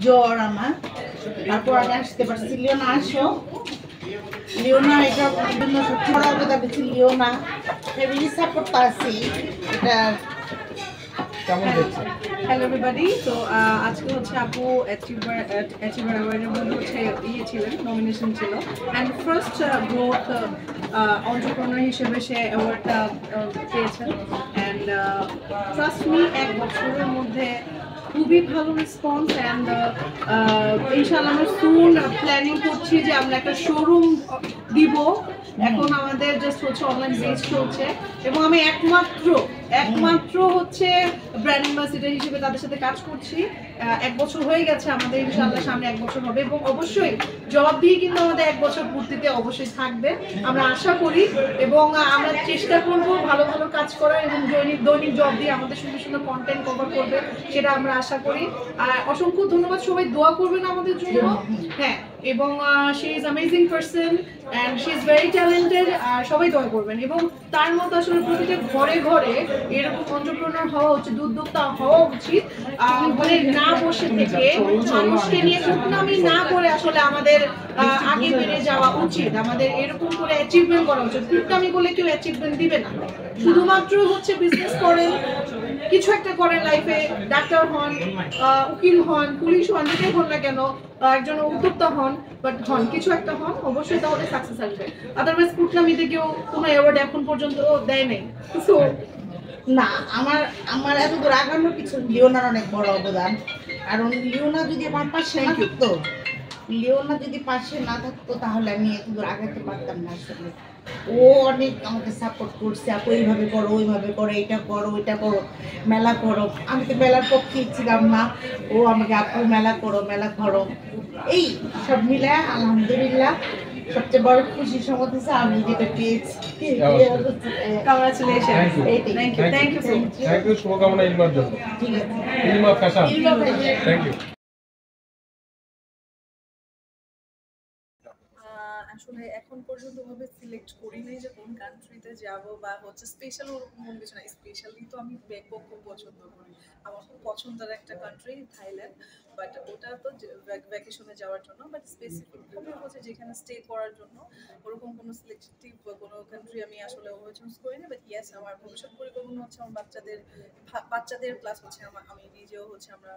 জ্বর আমার, তারপর আমি আসতে পারছি। লিওনা আসো, লিওনা এটা জন্য সত্যি বড় অবদান দিচ্ছি। লিওনা ফ্যামিলি সাপোর্ট আছি এটা। Hello everybody. তো আজকে হচ্ছে আপু অ্যাচিভার অ্যাওয়ার্ডের মধ্যে হচ্ছে ছিলেন, নমিনেশন ছিল, অ্যান্ড ফার্স্ট গ্রোথ এন্টারপ্রেনার হিসেবে সে অ্যাওয়ার্ডটা পেয়েছেন। অ্যান্ড ট্রাস্ট মি, 1 বছরের মধ্যে খুবই ভালো রেসপন্স। অ্যান্ড ইনশাআল্লাহ আমরা সুন প্ল্যানিং করছি যে আমরা একটা শোরুম দিব। এখন আমাদের জাস্ট হচ্ছে অনলাইন বেস চলছে, এবং আমি একমাত্র হচ্ছে ব্র্যান্ড অ্যাম্বাসেডর হিসেবে তাদের সাথে কাজ করছি। 1 বছর হয়ে গেছে আমাদের, ইনশাআল্লাহ সামনে 1 বছর হবে, এবং অবশ্যই জবাব দিয়ে কিন্তু আমাদের 1 বছর পূর্তিতে অবশ্যই থাকবে আমরা আশা করি। এবং আমরা চেষ্টা করব ভালো ভালো কাজ করার, এবং দৈনিক জব দিয়ে আমাদের সুন্দর সুন্দর কন্টেন্ট কভার করবে, সেটা আমরা আশা করি। আর অসংখ্য ধন্যবাদ, সবাই দোয়া করবেন আমাদের জন্য। হ্যাঁ, এবং she is amazing person and she is very talented. আর সবাই দোয়া করবেন, এবং তার মতো আসলে প্রতিটা ঘরে ঘরে এরকম এন্টারপ্রেনার হওয়া উচিত, উদ্যোক্তা হওয়া উচিত। মানে না বসে থেকে মানুষকে নিয়ে কুটনামি না করে আসলে আমাদের আগে বেড়ে যাওয়া উচিত। আমাদের এরকম করে অ্যাচিভমেন্ট করা উচিত। কুটনামি করলে কেউ অ্যাচিভমেন্ট দিবে না। শুধুমাত্র হচ্ছে বিজনেস করেন, কিছু একটা করেন লাইফে, ডাক্তার হন, উকিল হন, পুলিশ হন, যেটাই হন না কেন, একজন উদ্যোক্তা হন, বাট কিছু একটা হন, অবশ্যই তাহলে সাকসেস আসবে। আদারওয়াইজ কুটনামিতে কেউ কোনো অ্যাওয়ার্ড এখন পর্যন্ত দেয় নাই। সো না, আমার এত দূর আগানোর কিছু লিওনার অনেক বড় অবদান। কারণ লিওনা যদি আমার পাশে না থাকতো, তাহলে আমি এত দূর আগাতে পারতাম না। আসলে ও অনেক আমাকে সাপোর্ট করছে, আপু এইভাবে করো, ওইভাবে করো, এটা করো, ওইটা করো, মেলা করো। আমি তো মেলার পক্ষেই ছিলাম না, ও আমাকে আপু মেলা করো, মেলা করো, এই সব মিলে আলহামদুলিল্লাহ সবচেয়ে বড় খুশি সংবাদ হচ্ছে আমি যেটা পেয়েছি। কংগ্রাচুলেশন, থ্যাংক ইউ, শুভকামনা ইলমার জন্য। ঠিক আছে, ইলমা ফ্যাশন, থ্যাংক ইউ। আসলে এখন পর্যন্ত ভাবে সিলেক্ট করি নাই যে কোন কান্ট্রিতে যাব, বা হচ্ছে স্পেশাল ওরকম মনে কিছু না। স্পেশালি তো আমি ব্যাংকক খুব পছন্দ করি, আমার খুব পছন্দের একটা কান্ট্রি থাইল্যান্ড, বাট ওটা তো ভ্যাকেশনে যাওয়ার জন্য। বাট স্পেসিফিকভাবে হচ্ছে যেখানে স্টে করার জন্য ওরকম কোনো সিলেক্টিভ কোনো কান্ট্রি আমি আসলে চুজ করি না। বাট ইয়েস, আমার ভবিষ্যৎ পরিকল্পনা হচ্ছে আমার বাচ্চাদের প্লাস হচ্ছে আমি নিজেও হচ্ছে আমরা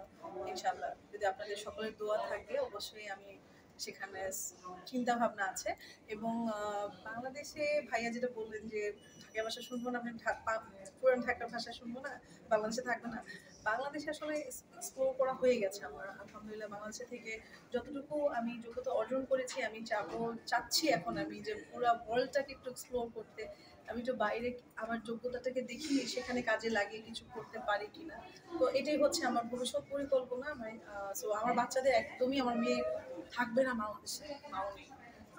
ইনশাআল্লাহ, যদি আপনাদের সকলের দোয়া থাকে, অবশ্যই আমি সেখানে চিন্তা ভাবনা আছে। এবং বাংলাদেশে ভাইয়া যেটা বললেন যে ঢাকার ভাষা শুনবো না, আমি পুরান ঢাকার ভাষা শুনবো না, বাংলাদেশে থাকবে না। বাংলাদেশে আসলে এক্সপ্লোর করা হয়ে গেছে আমার, আলহামদুলিল্লাহ। বাংলাদেশে থেকে যতটুকু আমি যোগ্যতা অর্জন করেছি, আমি চাচ্ছি এখন আমি যে পুরো ওয়ার্ল্ডটাকে একটু এক্সপ্লোর করতে। আমি তো বাইরে আমার যোগ্যতাটাকে দেখি, সেখানে কাজে লাগিয়ে কিছু করতে পারি কিনা। তো এটাই হচ্ছে আমার ভবিষ্যৎ পরিকল্পনা। সো আমার বাচ্চাদের একদমই, আমার মেয়ে থাকবে না বাংলাদেশে, মাও নেই,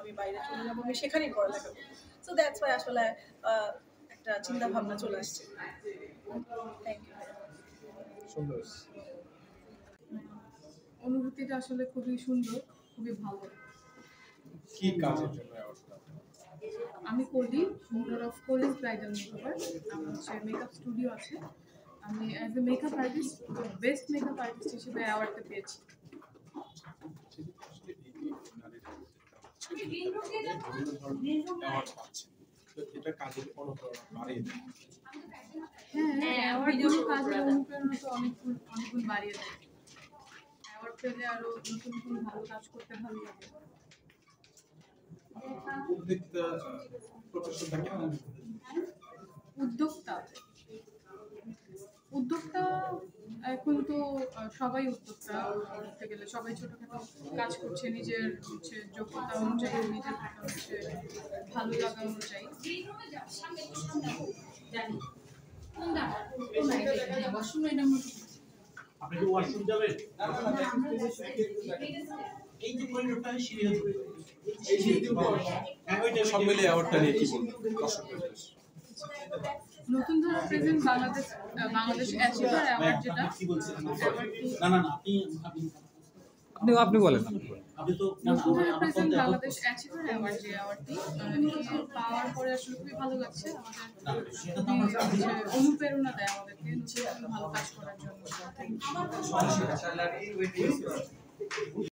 আমি বাইরে চলে যাবো, আমি সেখানেই পড়ালেখা করবো। সো দ্যাটস ওয়াই আসলে একটা চিন্তা ভাবনা চলে আসছে। Thank you. অনুভূতিটা আসলে খুবই সুন্দর, খুবই ভালো। কি কাজের জন্য অ্যাওয়ার্ডটা? আমি করি motor of Korean bridal makeover. আমার হচ্ছে মেকআপ স্টুডিও আছে। আমি as a makeup artist, best makeup artist হিসেবে অ্যাওয়ার্ডটা পেয়েছি। এটা কাজের অনুপ্রেরণা বাড়িয়ে দেয়। হ্যাঁ, অ্যাওয়ার্ডগুলো কাজের অনুপ্রেরণা তো অনেকগুণ বাড়িয়ে দেয়। অ্যাওয়ার্ড পেলে আরো নতুন নতুন ভালো কাজ করতে ভালো লাগে। উদ্যোক্তা এখন তো সবাই উদ্যোক্তা বলতে গেলে, সবাই ছোটখাটো কাজ করছে নিজের হচ্ছে যোগ্যতা অনুযায়ী, নিজের হচ্ছে ভালো লাগা অনুযায়ী। আপনি কি ওয়াশরুম যাবেন? এই যে করিডোরটা সিঁড়ি হবে, এই সিঁড়ির উপর ওইটা সব মিলে অ্যাওয়ার্ডটা নিয়ে কি বলবেন? নতুন ধারা প্রেজেন্ট বাংলাদেশ অ্যাচিভার অ্যাওয়ার্ড, যেটা কি বলছেন? না আপনি বলেন। আপনি তো নতুন ধারা প্রেজেন্ট বাংলাদেশ অ্যাচিভার অ্যাওয়ার্ড, যে অ্যাওয়ার্ডটি পাওয়ার পরে আসলে খুবই ভালো লাগছে। আমাদের অনুপ্রেরণা দেয় আমাদেরকে নতুন ভালো কাজ করার জন্য।